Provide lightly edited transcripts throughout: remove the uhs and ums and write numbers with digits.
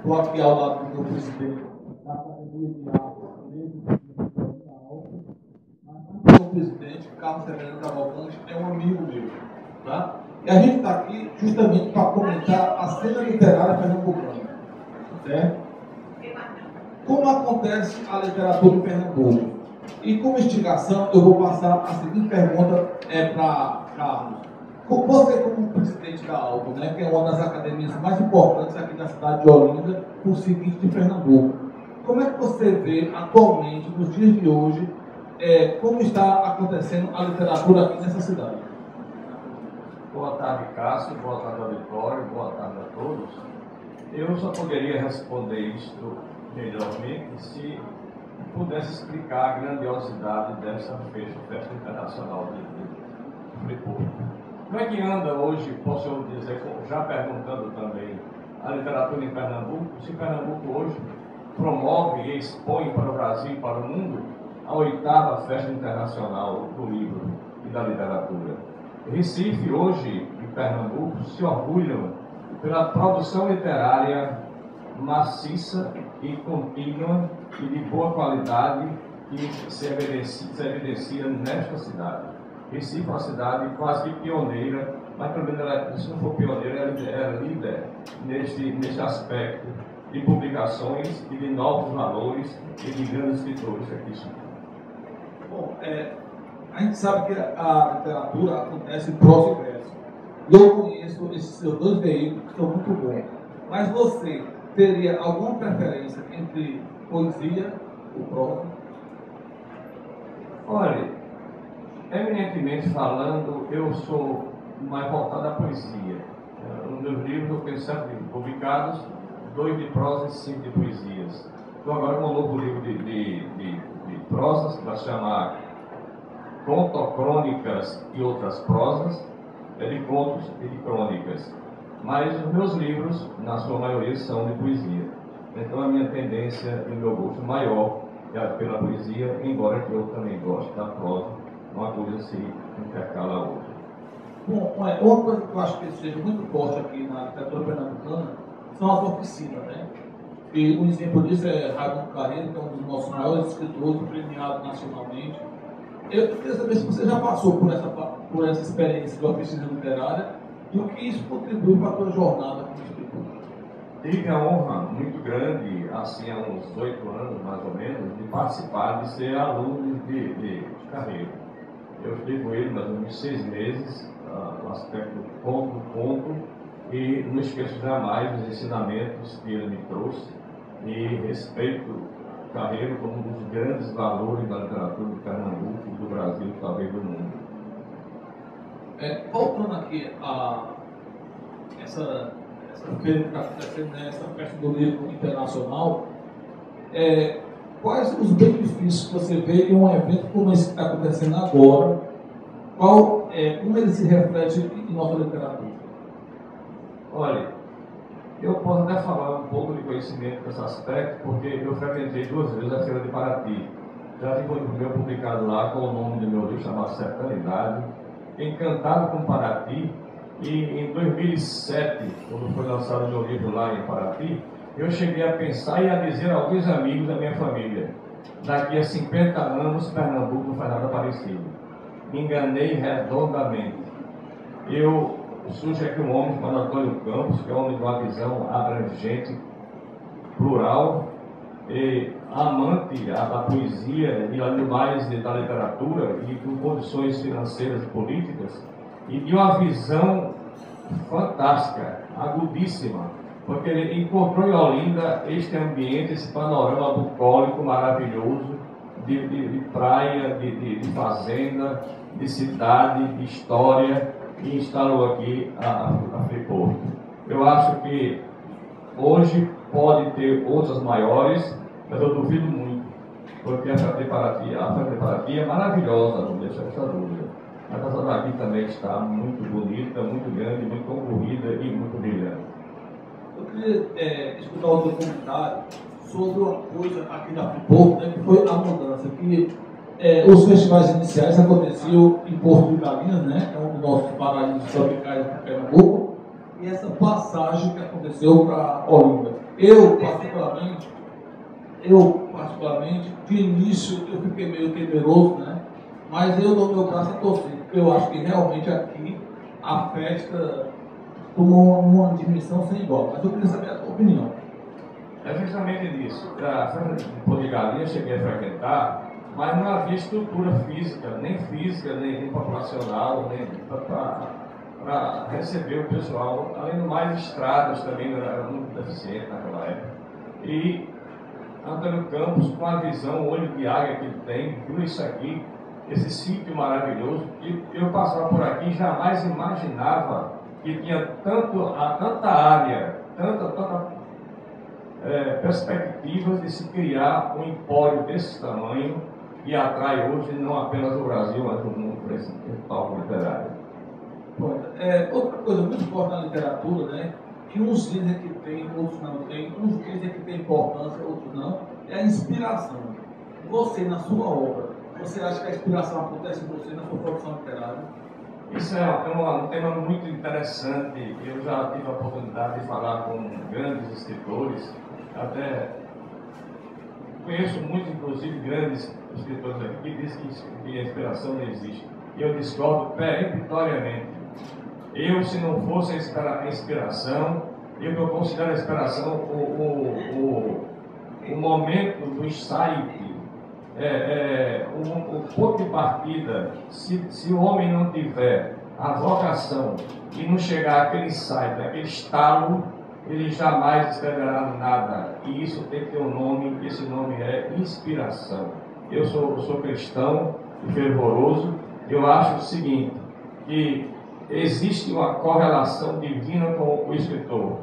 estou aqui ao lado do meu presidente da Academia de Arte, mas o presidente, Carlos Severino Cavalcante, é um amigo meu. Tá? E a gente está aqui justamente para comentar a cena literária pernambucana. Certo? Como acontece a literatura em Pernambuco? E como instigação, eu vou passar a seguinte pergunta para Carlos. Você, como presidente da ALBA, né, que é uma das academias mais importantes aqui na cidade de Olinda, por seguinte de Pernambuco, como é que você vê atualmente, nos dias de hoje, como está acontecendo a literatura aqui nessa cidade? Boa tarde, Cássio. Boa tarde, auditório. Boa tarde a todos. Eu só poderia responder isto melhormente se pudesse explicar a grandiosidade dessa Festa Internacional de Friburgo. Como é que anda hoje, posso eu dizer, já perguntando também, a literatura em Pernambuco? Se Pernambuco hoje promove e expõe para o Brasil e para o mundo a 8ª Festa Internacional do Livro e da Literatura. Recife hoje e Pernambuco se orgulham pela produção literária maciça e contínua e de boa qualidade que se evidencia nesta cidade. Recife é uma cidade quase que pioneira, mas também, se não for pioneira, ela é líder neste aspecto de publicações e de novos valores e de grandes escritores aqui. Bom, a gente sabe que a literatura acontece em prosa e verso. E eu conheço esses seus dois veículos que são muito bons. Mas você teria alguma preferência entre poesia ou prosa? Olha, eminentemente falando, eu sou mais voltado à poesia. Nos meus livros eu tenho 7 livros publicados, 2 de prosa e 5 de poesias. Estou agora com um novo livro de prosas, que vai se chamar Crônicas e Outras Prosas, de contos e de crônicas. Mas os meus livros, na sua maioria, são de poesia. Então a minha tendência e o meu gosto maior é pela poesia, embora que eu também goste da prosa, uma coisa se intercala a outra. Bom, uma coisa que eu acho que seja muito forte aqui na literatura pernambucana são as oficinas, né? E um exemplo disso é Raimundo Carreiro, que é um dos nossos maiores escritores, premiado nacionalmente. Eu queria saber se você já passou por essa experiência de oficina literária e o que isso contribui para a sua jornada como escritor. Tive a honra muito grande, assim, há uns 8 anos, mais ou menos, de participar, de ser aluno de Carreiro. Eu estudei com ele mais ou menos 6 meses, no aspecto ponto, e não esqueço jamais os ensinamentos que ele me trouxe, e respeito Carreiro como um dos grandes valores da literatura de Pernambuco, do Brasil e talvez do mundo. Voltando aqui a essa feira que está acontecendo, né, essa festa do livro internacional, quais os benefícios que você vê em um evento como esse que está acontecendo agora? Como ele se reflete em nossa literatura? Olha, eu posso até falar um pouco de conhecimento desse aspecto, porque eu frequentei 2 vezes a Feira de Paraty. Já tive um livro meu publicado lá com o nome do meu livro chamado Sertanidade, Encantado com Paraty, e em 2007, quando foi lançado o meu livro lá em Paraty, eu cheguei a pensar e a dizer a alguns amigos da minha família: daqui a 50 anos Pernambuco não faz nada parecido. Me enganei redondamente. Surge aqui um homem chamado Antônio Campos, que é um homem de uma visão abrangente, plural, e amante da poesia e mais da literatura e com condições financeiras e políticas, e de uma visão fantástica, agudíssima, porque ele encontrou em Olinda este ambiente, esse panorama bucólico maravilhoso de praia, de fazenda, de cidade, de história, e instalou aqui a Friburgo. Eu acho que hoje pode ter outras maiores, mas eu duvido muito, porque a Feira de Paraty é maravilhosa, não deixa essa dúvida. A Casa daqui também está muito bonita, muito grande, muito concorrida e muito brilhante. Eu queria escutar o seu comentário sobre uma coisa aqui na Friburgo, né, que foi a mudança, que os festivais iniciais aconteciam em Porto de Galinhas, né, que é um dos nossos paraísos tropicais de Pernambuco, e essa passagem que aconteceu para Olinda. Eu, particularmente, de início eu fiquei meio temeroso, né? Mas eu dou meu braço a torcer, porque eu acho que realmente aqui a festa tomou uma dimensão sem igual. Mas eu queria saber a tua opinião. É justamente disso. A festa de Porto de Galinha eu cheguei a frequentar, mas não havia estrutura física, nem populacional, nem para receber o pessoal. Além do mais, estradas também eram muito deficientes naquela época. E Antônio Campos, com a visão, o olho de águia que ele tem, viu isso aqui, esse sítio maravilhoso, e eu passava por aqui jamais imaginava que tinha tanta área, tanta perspectivas de se criar um empório desse tamanho e atrai hoje não apenas o Brasil, mas o mundo para esse palco literário. Outra coisa muito forte na literatura, né, que uns dizem que tem, outros não tem, uns dizem que tem importância, outros não, é a inspiração. Você, na sua obra, você acha que a inspiração acontece em você na sua produção literária? Isso é um tema muito interessante. Eu já tive a oportunidade de falar com grandes escritores, até conheço muitos, inclusive, grandes escritores aqui que dizem que a inspiração não existe. E eu discordo peremptoriamente. Eu, se não fosse a inspiração, eu considero a inspiração o momento do insight, o ponto de partida. Se o homem não tiver a vocação e não chegar àquele insight, àquele estalo, ele jamais escreverá nada. E isso tem que ter um nome, esse nome é inspiração. Eu sou cristão e fervoroso. Eu acho o seguinte, que existe uma correlação divina com o escritor.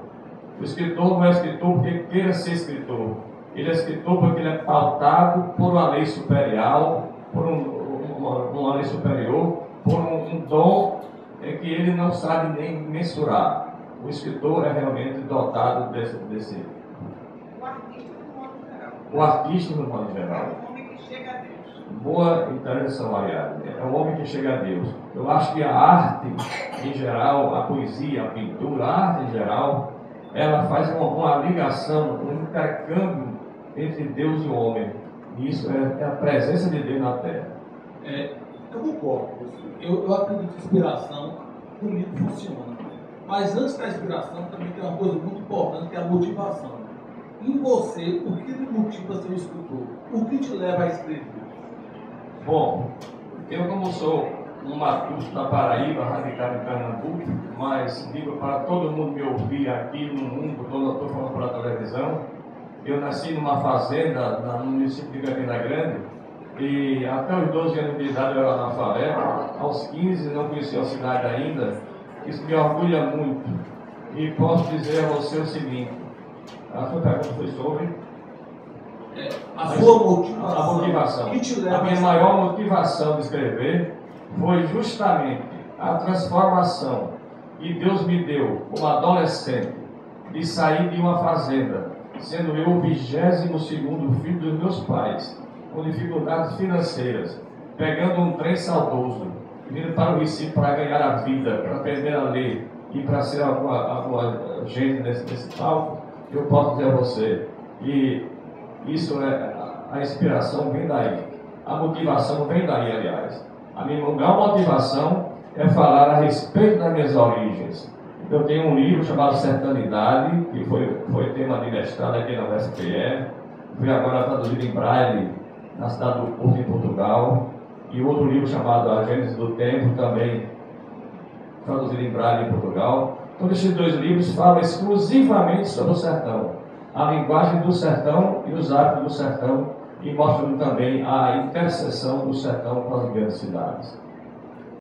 O escritor não é escritor porque queira ser escritor. Ele é escritor porque ele é pautado por uma lei superior, por uma lei superior, por um dom que ele não sabe nem mensurar. O escritor é realmente dotado desse... O artista, no modo geral. É o homem que chega a Deus. Boa intervenção, Ariadne. É o homem que chega a Deus. Eu acho que a arte, em geral, a poesia, a pintura, a arte em geral, ela faz uma ligação, um intercâmbio entre Deus e o homem. E isso é a presença de Deus na Terra. Eu concordo. Eu acredito que a inspiração comigo funciona. Mas antes da inspiração também tem uma coisa muito importante, que é a motivação. Em você, o que lhe motiva a ser um escritor? O que te leva a escrever? Bom, eu como sou um matuto da Paraíba, radicado em Pernambuco, mas digo para todo mundo me ouvir aqui no mundo, quando eu estou falando pela televisão, eu nasci numa fazenda no município de Campina Grande, e até os 12 anos de idade eu era analfabeto, aos 15 não conhecia a cidade ainda. Isso me orgulha muito. E posso dizer a você o seguinte, a sua pergunta foi sobre a sua motivação. A motivação. Que te leva a minha maior motivação de escrever foi justamente a transformação que Deus me deu como adolescente de sair de uma fazenda, sendo eu o 22º filho dos meus pais, com dificuldades financeiras, pegando um trem saudoso, vindo para o Recife para ganhar a vida, para aprender a ler e para ser alguma gente nesse palco. Eu posso dizer a você que isso a inspiração vem daí, a motivação vem daí, aliás. A minha maior motivação é falar a respeito das minhas origens. Eu tenho um livro chamado Sertanidade, que foi tema de mestrado aqui na UFPE, foi agora traduzido em Braille na cidade do Porto, em Portugal, e outro livro chamado A Gênese do Tempo, também traduzido em Braille em Portugal. Então, esses dois livros falam exclusivamente sobre o sertão, a linguagem do sertão e os hábitos do sertão, e mostram também a interseção do sertão com as grandes cidades.